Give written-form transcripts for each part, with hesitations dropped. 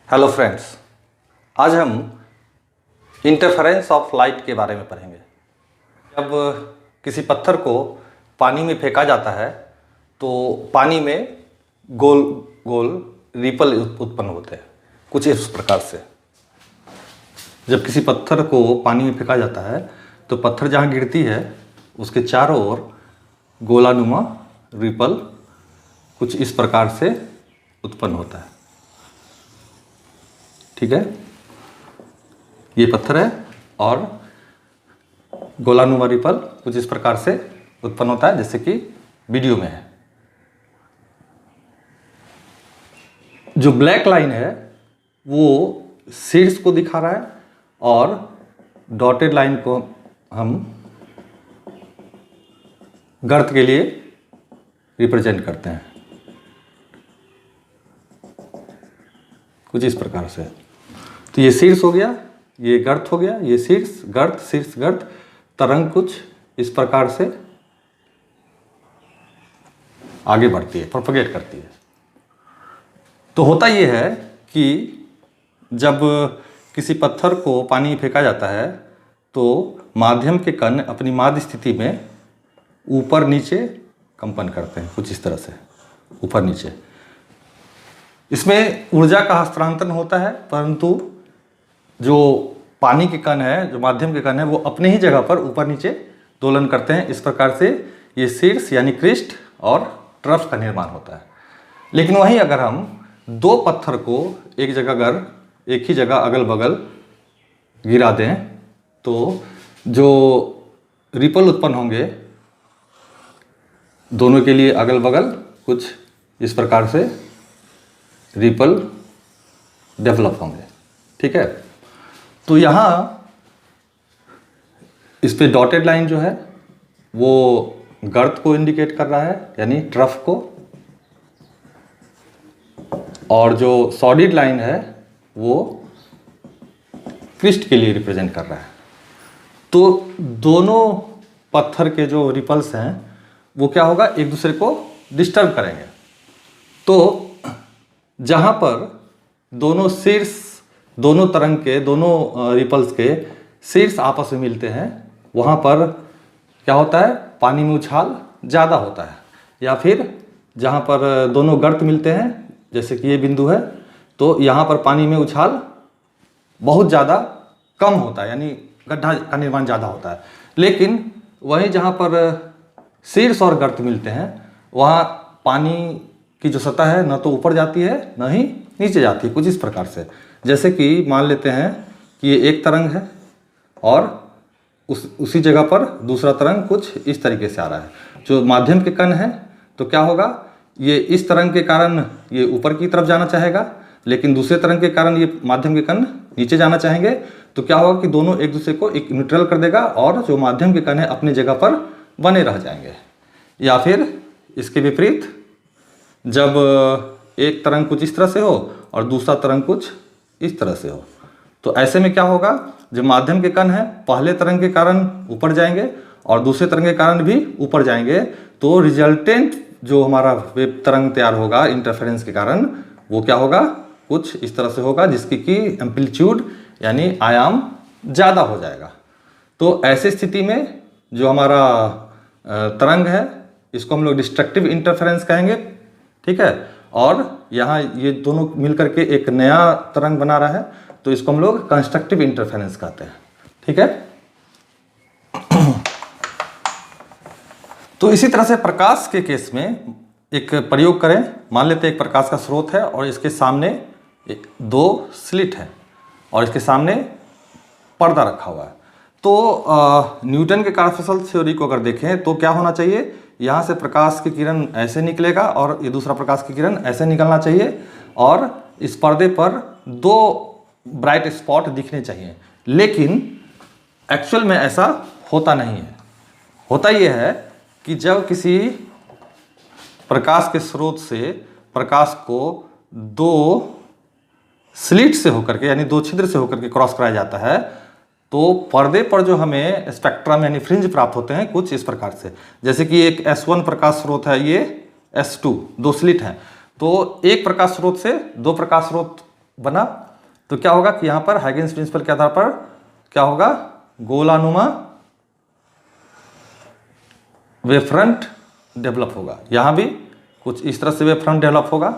Hello friends, आज हम interference of light के बारे में पढ़ेंगे। जब किसी पत्थर को पानी में फेंका जाता है तो पानी में गोल गोल रिपल उत्पन्न होते हैं, कुछ इस प्रकार से। जब किसी पत्थर को पानी में फेंका जाता है तो पत्थर जहाँ गिरती है उसके चारों ओर गोलानुमा रिपल कुछ इस प्रकार से उत्पन्न होता है। ठीक है, ये पत्थर है और गोलानुमा रिपल कुछ इस प्रकार से उत्पन्न होता है, जैसे कि वीडियो में है। जो ब्लैक लाइन है वो शीर्ष को दिखा रहा है और डॉटेड लाइन को हम गर्त के लिए रिप्रेजेंट करते हैं, कुछ इस प्रकार से। तो ये शीर्ष हो गया, ये गर्त हो गया, ये शीर्ष गर्त तरंग कुछ इस प्रकार से आगे बढ़ती है, प्रोपगेट करती है। तो होता ये है कि जब किसी पत्थर को पानी में फेंका जाता है तो माध्यम के कण अपनी माध्य स्थिति में ऊपर नीचे कंपन करते हैं, कुछ इस तरह से ऊपर नीचे। इसमें ऊर्जा का हस्तांतरण होता है, परंतु जो पानी के कण है, जो माध्यम के कण है, वो अपने ही जगह पर ऊपर नीचे दोलन करते हैं। इस प्रकार से ये शीर्ष यानी क्रिस्ट और ट्रफ का निर्माण होता है। लेकिन वहीं अगर हम दो पत्थर को एक ही जगह अगल बगल गिरा दें तो जो रिपल उत्पन्न होंगे दोनों के लिए अगल बगल कुछ इस प्रकार से रिपल डेवलप होंगे। ठीक है, तो यहाँ इस पे डॉटेड लाइन जो है वो गर्त को इंडिकेट कर रहा है, यानी ट्रफ को, और जो सॉलिड लाइन है वो क्रिस्ट के लिए रिप्रेजेंट कर रहा है। तो दोनों पत्थर के जो रिपल्स हैं वो क्या होगा, एक दूसरे को डिस्टर्ब करेंगे। तो जहाँ पर दोनों तरंग के, दोनों रिपल्स के शीर्ष आपस में मिलते हैं, वहाँ पर क्या होता है, पानी में उछाल ज़्यादा होता है। या फिर जहाँ पर दोनों गर्त मिलते हैं, जैसे कि ये बिंदु है, तो यहाँ पर पानी में उछाल बहुत ज़्यादा कम होता है, यानी गड्ढा का निर्माण ज़्यादा होता है। लेकिन वहीं जहाँ पर शीर्ष और गर्त मिलते हैं वहाँ पानी की जो सतह है न तो ऊपर जाती है न ही नीचे जाती है, कुछ इस प्रकार से। जैसे कि मान लेते हैं कि ये एक तरंग है और उसी जगह पर दूसरा तरंग कुछ इस तरीके से आ रहा है। जो माध्यम के कण है तो क्या होगा, ये इस तरंग के कारण ये ऊपर की तरफ जाना चाहेगा, लेकिन दूसरे तरंग के कारण ये माध्यम के कण नीचे जाना चाहेंगे। तो क्या होगा कि दोनों एक दूसरे को एक न्यूट्रल कर देगा और जो माध्यम के कण है अपनी जगह पर बने रह जाएंगे। या फिर इसके विपरीत, जब एक तरंग कुछ इस तरह से हो और दूसरा तरंग कुछ इस तरह से हो, तो ऐसे में क्या होगा, जो माध्यम के कण है पहले तरंग के कारण ऊपर जाएंगे और दूसरे तरंग के कारण भी ऊपर जाएंगे। तो रिजल्टेंट जो हमारा वेव तरंग तैयार होगा इंटरफेरेंस के कारण, वो क्या होगा, कुछ इस तरह से होगा, जिसकी कि एम्पलीट्यूड यानी आयाम ज़्यादा हो जाएगा। तो ऐसी स्थिति में जो हमारा तरंग है इसको हम लोग डिस्ट्रक्टिव इंटरफेरेंस कहेंगे। ठीक है, और यहाँ ये दोनों मिलकर के एक नया तरंग बना रहा है, तो इसको हम लोग कंस्ट्रक्टिव इंटरफेरेंस कहते हैं। ठीक है, तो इसी तरह से प्रकाश के केस में एक प्रयोग करें। मान लेते हैं एक प्रकाश का स्रोत है और इसके सामने दो स्लिट है और इसके सामने पर्दा रखा हुआ है। तो न्यूटन के कार्टेशियन थ्योरी को अगर देखें तो क्या होना चाहिए, यहाँ से प्रकाश की किरण ऐसे निकलेगा और ये दूसरा प्रकाश की किरण ऐसे निकलना चाहिए और इस पर्दे पर दो ब्राइट स्पॉट दिखने चाहिए। लेकिन एक्चुअल में ऐसा होता नहीं है। होता यह है कि जब किसी प्रकाश के स्रोत से प्रकाश को दो स्लिट से होकर के, यानी दो छिद्र से होकर के क्रॉस कराया जाता है, तो पर्दे पर जो हमें स्पेक्ट्रम यानी फ्रिंज प्राप्त होते हैं कुछ इस प्रकार से। जैसे कि एक S1 प्रकाश स्रोत है, ये S2, दो स्लिट हैं। तो एक प्रकाश स्रोत से दो प्रकाश स्रोत बना, तो क्या होगा कि यहाँ पर हाइगेन्स प्रिंसिपल के आधार पर क्या होगा, गोलानुमा वेव फ्रंट डेवलप होगा। यहाँ भी कुछ इस तरह से वेव फ्रंट डेवलप होगा,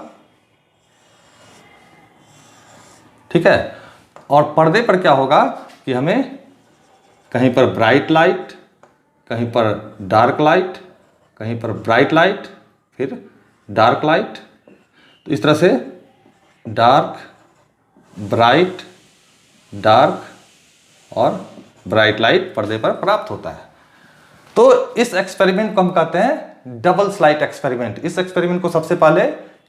ठीक है। और पर्दे पर क्या होगा कि हमें कहीं पर ब्राइट लाइट, कहीं पर डार्क लाइट, कहीं पर ब्राइट लाइट, फिर डार्क लाइट, तो इस तरह से डार्क, ब्राइट, डार्क और ब्राइट लाइट पर्दे पर प्राप्त होता है। तो इस एक्सपेरिमेंट को हम कहते हैं डबल स्लाइट एक्सपेरिमेंट। इस एक्सपेरिमेंट को सबसे पहले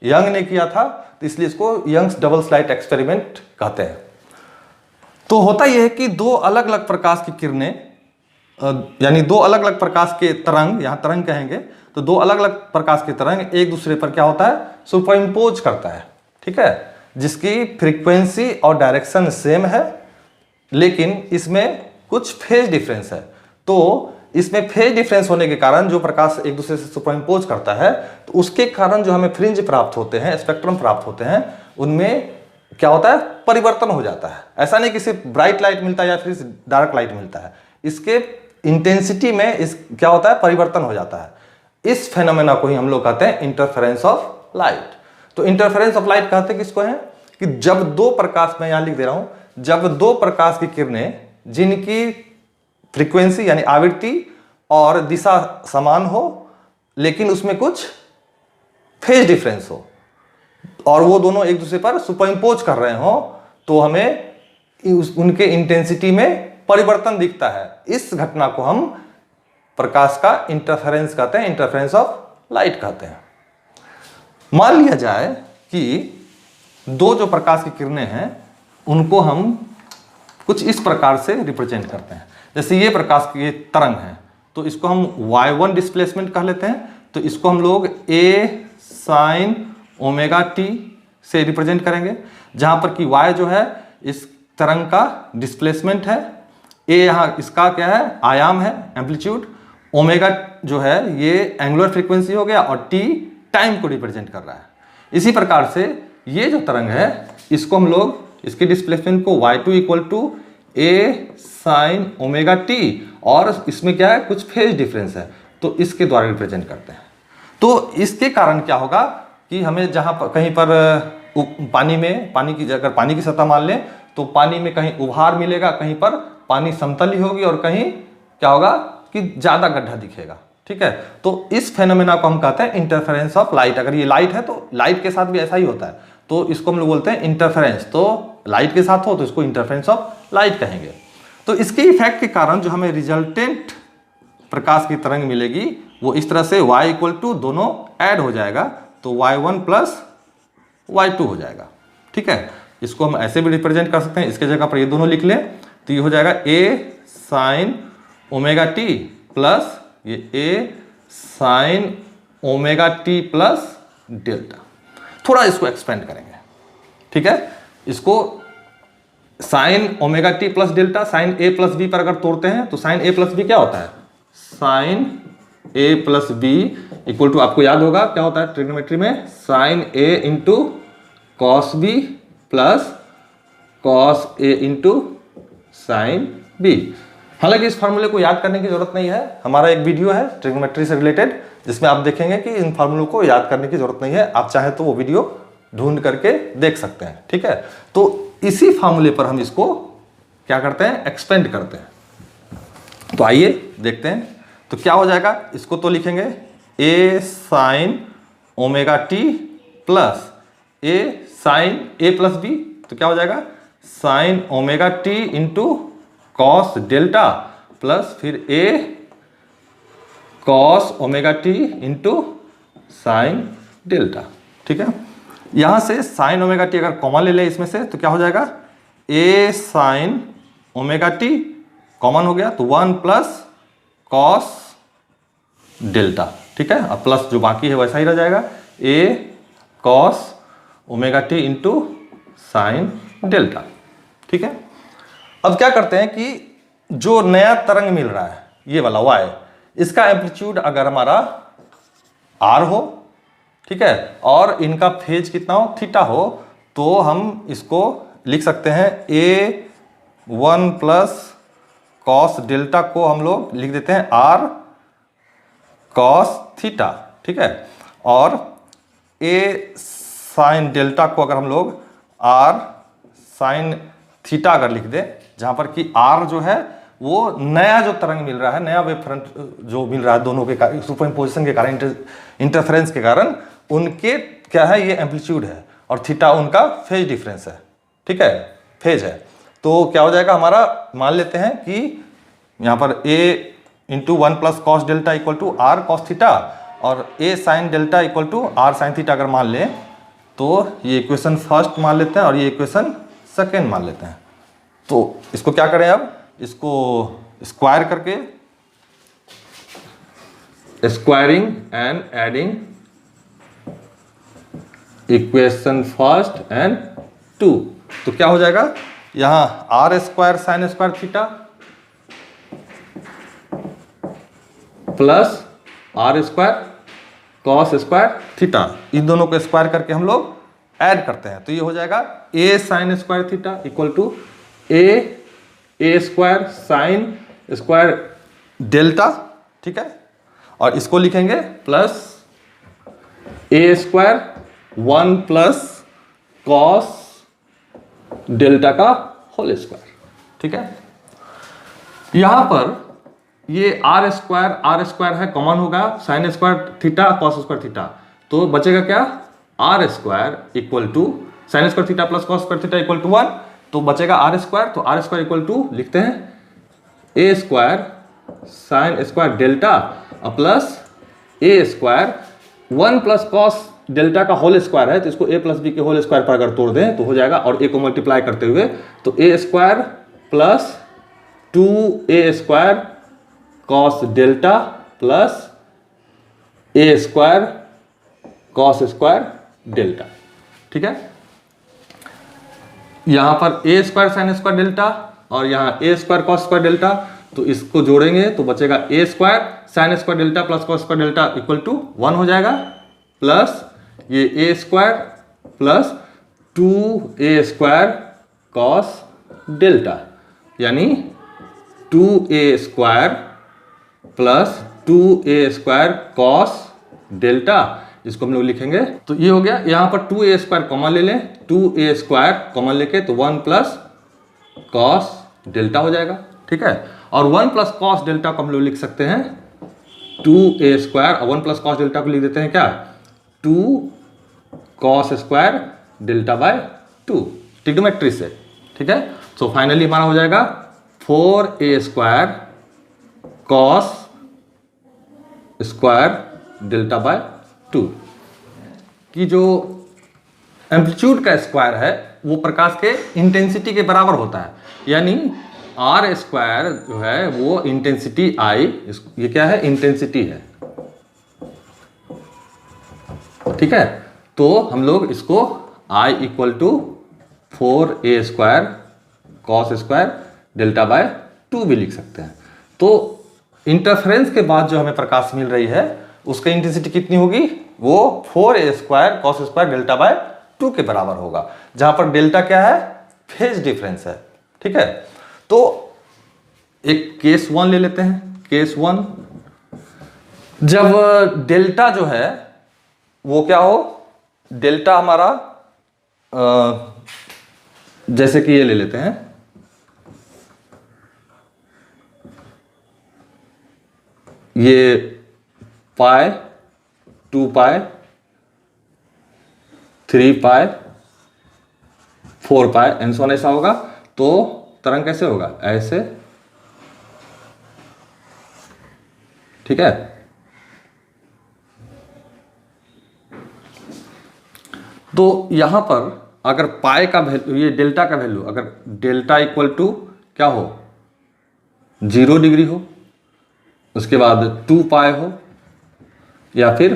यंग ने किया था, तो इसलिए इसको यंग्स डबल स्लाइट एक्सपेरिमेंट कहते हैं। तो होता यह है कि दो अलग अलग प्रकाश की किरणें, यानी दो अलग अलग प्रकाश के तरंग, यहाँ तरंग कहेंगे, तो दो अलग अलग प्रकाश के तरंग एक दूसरे पर क्या होता है, सुपरइम्पोज करता है, ठीक है, जिसकी फ्रीक्वेंसी और डायरेक्शन सेम है, लेकिन इसमें कुछ फेज डिफरेंस है। तो इसमें फेज डिफरेंस होने के कारण जो प्रकाश एक दूसरे से सुपरइम्पोज करता है, तो उसके कारण जो हमें फ्रिंज प्राप्त होते हैं, स्पेक्ट्रम प्राप्त होते हैं, उनमें क्या होता है, परिवर्तन हो जाता है। ऐसा नहीं कि सिर्फ ब्राइट लाइट मिलता है या फिर डार्क लाइट मिलता है, इसके इंटेंसिटी में इस क्या होता है, परिवर्तन हो जाता है। इस फेनोमेना को ही हम लोग कहते हैं इंटरफेरेंस ऑफ लाइट। तो इंटरफेरेंस ऑफ लाइट कहते हैं किसको है, कि जब दो प्रकाश, मैं यहां लिख दे रहा हूं, जब दो प्रकाश की किरणें जिनकी फ्रीक्वेंसी यानी आवृत्ति और दिशा समान हो, लेकिन उसमें कुछ फेज डिफरेंस हो और वो दोनों एक दूसरे पर सुपरइम्पोज कर रहे हो, तो हमें उनके इंटेंसिटी में परिवर्तन दिखता है। इस घटना को हम प्रकाश का इंटरफेरेंस कहते हैं, इंटरफेरेंस ऑफ लाइट कहते हैं। मान लिया जाए कि दो जो प्रकाश की किरणें हैं उनको हम कुछ इस प्रकार से रिप्रेजेंट करते हैं। जैसे ये प्रकाश की तरंग है, तो इसको हम y1 डिस्प्लेसमेंट कह लेते हैं, तो इसको हम लोग a sin ओमेगा t से रिप्रेजेंट करेंगे, जहां पर कि y जो है इस तरंग का डिस्प्लेसमेंट है, a यहाँ इसका क्या है, आयाम है, एम्पलीट्यूड, ओमेगा जो है ये एंगुलर फ्रीक्वेंसी हो गया और t टाइम को रिप्रेजेंट कर रहा है। इसी प्रकार से ये जो तरंग है इसको हम लोग, इसकी डिस्प्लेसमेंट को y2 equal to a sin omega t, और इसमें क्या है, कुछ फेज डिफरेंस है, तो इसके द्वारा रिप्रेजेंट करते हैं। तो इसके कारण क्या होगा कि हमें जहां पर कहीं पर पानी में, अगर पानी की सतह मान लें, तो पानी में कहीं उभार मिलेगा, कहीं पर पानी समतल ही होगी और कहीं क्या होगा कि ज्यादा गड्ढा दिखेगा, ठीक है। तो इस फेनोमेना को हम कहते हैं इंटरफेरेंस ऑफ लाइट। अगर ये लाइट है तो लाइट के साथ भी ऐसा ही होता है, तो इसको हम लोग बोलते हैं इंटरफेरेंस। तो लाइट के साथ हो तो इसको इंटरफेरेंस ऑफ लाइट कहेंगे। तो इसके इफेक्ट के कारण जो हमें रिजल्टेंट प्रकाश की तरंग मिलेगी वो इस तरह से y इक्वल टू दोनों ऐड हो जाएगा, तो y1 प्लस y2 हो जाएगा, ठीक है। इसको हम ऐसे भी रिप्रेजेंट कर सकते हैं, इसके जगह पर ये दोनों लिख लें, तो ये हो जाएगा a sin omega t plus ये a sin omega t plus delta. थोड़ा इसको एक्सपेंड करेंगे, ठीक है। इसको sine omega T plus delta sine A plus B पर अगर तोड़ते हैं तो साइन ए प्लस बी क्या होता है, sine A plus B equal to, आपको याद होगा क्या होता है ट्रिग्नोमेट्री में, sine A into cos B plus cos A into sine B. हालांकि इस फार्मूले को याद करने की जरूरत नहीं है, हमारा एक वीडियो है ट्रिग्नोमेट्री से रिलेटेड जिसमें आप देखेंगे कि इन फार्मूलों को याद करने की जरूरत नहीं है, आप चाहे तो वो वीडियो ढूंढ करके देख सकते हैं, ठीक है। तो इसी फार्मूले पर हम इसको क्या करते हैं, एक्सपेंड करते हैं। तो आइए देखते हैं, तो क्या हो जाएगा, इसको तो लिखेंगे a sine omega T plus a sine a plus B, तो क्या हो जाएगा sine omega t into cos delta plus फिर a cos omega t into sine delta, ठीक है। यहां से साइन ओमेगा टी अगर कॉमन ले ले इसमें से, तो क्या हो जाएगा a sine omega t common हो गया, तो 1 प्लस कॉस डेल्टा, ठीक है। अब प्लस जो बाकी है वैसा ही रह जाएगा, a cos omega t into sine delta, ठीक है। अब क्या करते हैं कि जो नया तरंग मिल रहा है ये वाला y, इसका एम्पलीट्यूड अगर हमारा r हो, ठीक है, और इनका फेज कितना हो, थीटा हो, तो हम इसको लिख सकते हैं A1 प्लस कॉस डेल्टा को हम लोग लिख देते हैं R कॉस थीटा, ठीक है। और A साइन डेल्टा को अगर हम लोग R साइन थीटा अगर लिख दें, जहाँ पर कि R जो है वो नया जो तरंग मिल रहा है, नया वेव फ्रंट जो मिल रहा है दोनों के सुपरइम्पोजिशन के कारण, इंटरफेरेंस के कारण, उनके क्या है, ये एम्पलीट्यूड है और थीटा उनका फेज डिफरेंस है, ठीक है, फेज है। तो क्या हो जाएगा हमारा, मान लेते हैं कि यहाँ पर A into 1 plus cos delta equal to R cos theta और A sine delta equal to R sine theta अगर मान लें तो ये इक्वेशन फर्स्ट मान लेते हैं और ये इक्वेशन सेकेंड मान लेते हैं। तो इसको क्या करें, अब इसको स्क्वायर करके, squaring and adding equation first and 2, तो क्या हो जाएगा, यहां R square sine square theta plus R square cos square theta, इन दोनों को स्क्वायर करके हम लोग ऐड करते हैं। तो ये हो जाएगा A sine square theta equal to A square sine square delta, ठीक है। और इसको लिखेंगे plus A square 1 plus cos delta का होल स्क्वायर, ठीक है। यहां पर ये आर स्क्वायर है, कॉमन होगा, sine square theta cos square theta, तो बचेगा क्या, R square equal to sine square theta plus cos square theta equal to 1, तो बचेगा आर स्क्वायर, तो आर स्क्वायर इक्वल टू लिखते हैं A square sine square delta plus A square 1 plus cos delta का whole square है, तो इसको a plus B के होल स्क्वायर पर अगर तोड़ दें तो हो जाएगा, और a को मल्टीप्लाई करते हुए तो a square plus 2a square cos delta plus a square cos square delta, ठीक है। यहां पर a square sine square delta और यहां a square cos square delta, तो इसको जोड़ेंगे तो बचेगा a square sine square delta plus cos square delta equal to 1 हो जाएगा, प्लस ये a square plus 2a square cos delta, यानी 2a square plus 2a square cos delta, इसको हम लोग लिखेंगे। तो ये हो गया, यहां पर 2a स्क्वायर कॉमन ले लें, 2a स्क्वायर कॉमन लेके तो 1 प्लस कॉस डेल्टा हो जाएगा, ठीक है। और 1 प्लस कॉस डेल्टा को हम लोग लिख सकते हैं 2a स्क्वायर, और 1 प्लस कॉस डेल्टा को लिख देते हैं क्या, 2 cos square delta by 2, trigonometry से, ठीक है। सो फाइनली हमारा हो जाएगा 4a square cos square delta by 2, कि जो एम्पलीट्यूड का स्क्वायर है वो प्रकाश के इंटेंसिटी के बराबर होता है, यानी आर स्क्वायर जो है वो इंटेंसिटी आई, ये क्या है, इंटेंसिटी है, ठीक है। तो हम लोग इसको I equal to 4a square cos square delta by 2 भी लिख सकते हैं। तो इंटरफेरेंस के बाद जो हमें प्रकाश मिल रही है उसका इंटेंसिटी कितनी होगी, वो 4a square cos square delta by 2 के बराबर होगा, जहां पर डेल्टा क्या है, फेज डिफरेंस है, ठीक है। तो एक केस 1 ले लेते हैं। केस 1, जब डेल्टा जो है वो क्या हो, डेल्टा हमारा जैसे कि ये ले लेते हैं, ये पाई 2 पाई 3 पाई 4 पाई एंड सो ऑन ऐसा होगा। तो तरंग कैसे होगा, ऐसे, ठीक है। तो यहां पर अगर पाई का वैल्यू, ये डेल्टा का वैल्यू, अगर डेल्टा इक्वल टू क्या हो, 0 डिग्री हो, उसके बाद 2 पाई हो या फिर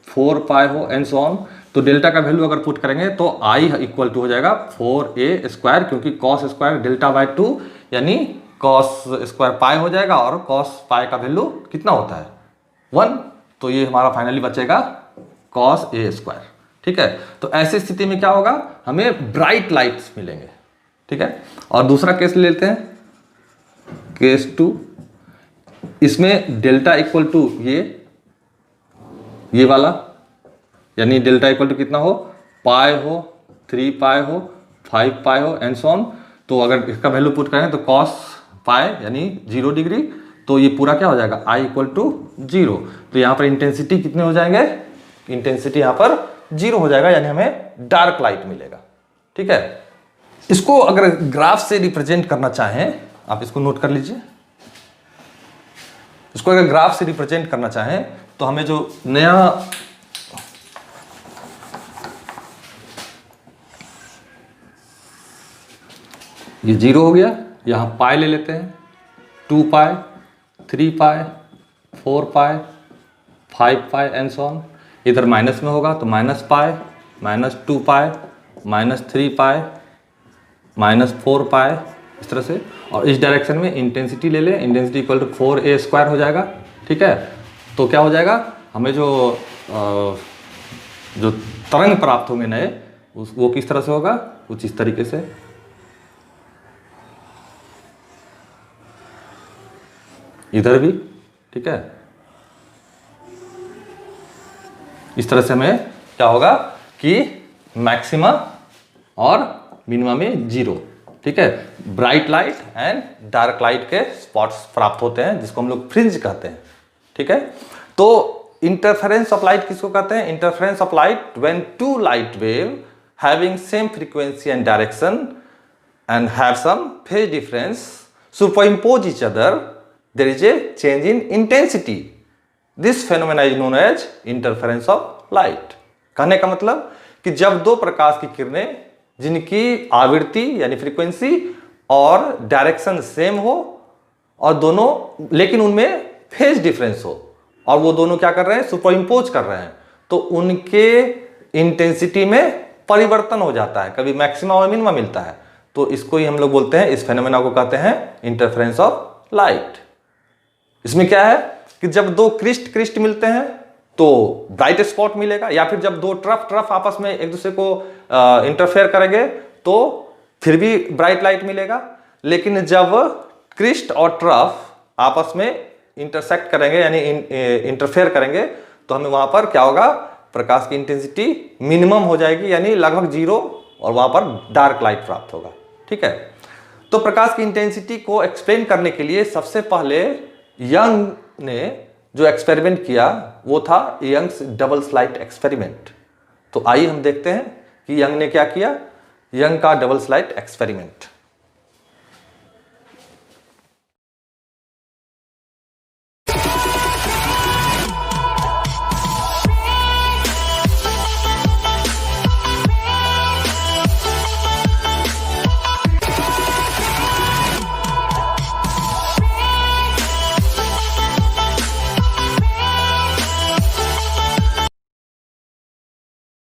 4 पाई हो एंड सो ऑन, तो डेल्टा का वैल्यू अगर पुट करेंगे तो आई इक्वल टू हो जाएगा 4a स्क्वायर, क्योंकि कॉस स्क्वायर डेल्टा बाय 2 यानी कॉस स्क्वायर पाई हो जाएगा, और कॉस पाई का वैल्यू कितना होता है, 1, तो ये हमारा फाइनली बचेगा कॉस a स्क्वायर, ठीक है। तो ऐसी स्थिति में क्या होगा, हमें ब्राइट लाइट्स मिलेंगे, ठीक है। और दूसरा केस ले लेते हैं, केस 2। इसमें डेल्टा इक्वल टू ये वाला, यानी डेल्टा इक्वल टू कितना हो, पाई हो, 3 पाई हो, 5 पाई हो एंड सो ऑन। तो अगर इसका वैल्यू पुट करें तो कॉस पाई यानी 0 डिग्री, तो ये पूरा क्या हो जाएगा, आई इक्वल टू 0। तो यहाँ पर इंटेंसिटी कितने हो जाएंगे, इंटेंसिटी यहाँ पर 0 हो जाएगा, यानी हमें डार्क लाइट मिलेगा, ठीक है। इसको अगर ग्राफ से रिप्रेजेंट करना चाहें, आप इसको नोट कर लीजिए। इसको अगर ग्राफ से रिप्रेजेंट करना चाहें तो हमें जो नया ये 0 हो गया, यहां पाई ले लेते हैं, 2 पाई, 3 पाई, 4 पाई, 5 पाई एंड सो ऑन। इधर माइनस में होगा तो माइनस पाई, माइनस 2 पाई, माइनस 3 पाई, माइनस 4 पाई, इस तरह से। और इस डायरेक्शन में इंटेंसिटी ले लें, इंटेंसिटी इक्वल टू 4a² हो जाएगा, ठीक है। तो क्या हो जाएगा, हमें जो तरंग प्राप्त होंगे नए, वो किस तरह से होगा, कुछ इस तरीके से। इधर भी, ठीक है। इस तरह से हमें क्या होगा कि मैक्सिमा और मिनिमा में 0, ठीक है। Bright light and dark light के स्पॉट्स प्राप्त होते हैं, जिसको हम लोग फ्रिंज कहते हैं, ठीक है। तो इंटरफेरेंस ऑफ लाइट किसको कहते हैं, interference of light when two light wave having same frequency and direction and have some phase difference superimpose each other, there is a change in intensity. This phenomena is known as interference of light. कहने का मतलब कि जब दो प्रकाश की किरणें जिनकी आवृत्ति यानी फ्रीक्वेंसी और डायरेक्शन सेम हो और दोनों, लेकिन उनमें फेज डिफरेंस हो, और वो दोनों क्या कर रहे हैं, सुपर इम्पोज कर रहे हैं, तो उनके इंटेंसिटी में परिवर्तन हो जाता है, कभी मैक्सिमा और मिनिमा मिलता है। तो इसको ही हम लोग बोलते हैं, इस फेनोमेना को कहते हैं इंटरफेरेंस ऑफ लाइट। इसमें क्या है कि जब दो क्रिस्ट मिलते हैं तो ब्राइट स्पॉट मिलेगा, या फिर जब दो ट्रफ आपस में एक दूसरे को इंटरफेयर करेंगे तो फिर भी ब्राइट लाइट मिलेगा। लेकिन जब क्रिस्ट और ट्रफ आपस में इंटरसेक्ट करेंगे यानी इंटरफेयर करेंगे तो हमें वहां पर क्या होगा, प्रकाश की इंटेंसिटी मिनिमम हो जाएगी, यानी लगभग 0, और वहां पर डार्क लाइट प्राप्त होगा, ठीक है। तो प्रकाश की इंटेंसिटी को एक्सप्लेन करने के लिए सबसे पहले यंग ने जो एक्सपेरिमेंट किया वो था यंग्स डबल स्लाइट एक्सपेरिमेंट। तो आइए हम देखते हैं कि यंग ने क्या किया, यंग का डबल स्लाइट एक्सपेरिमेंट।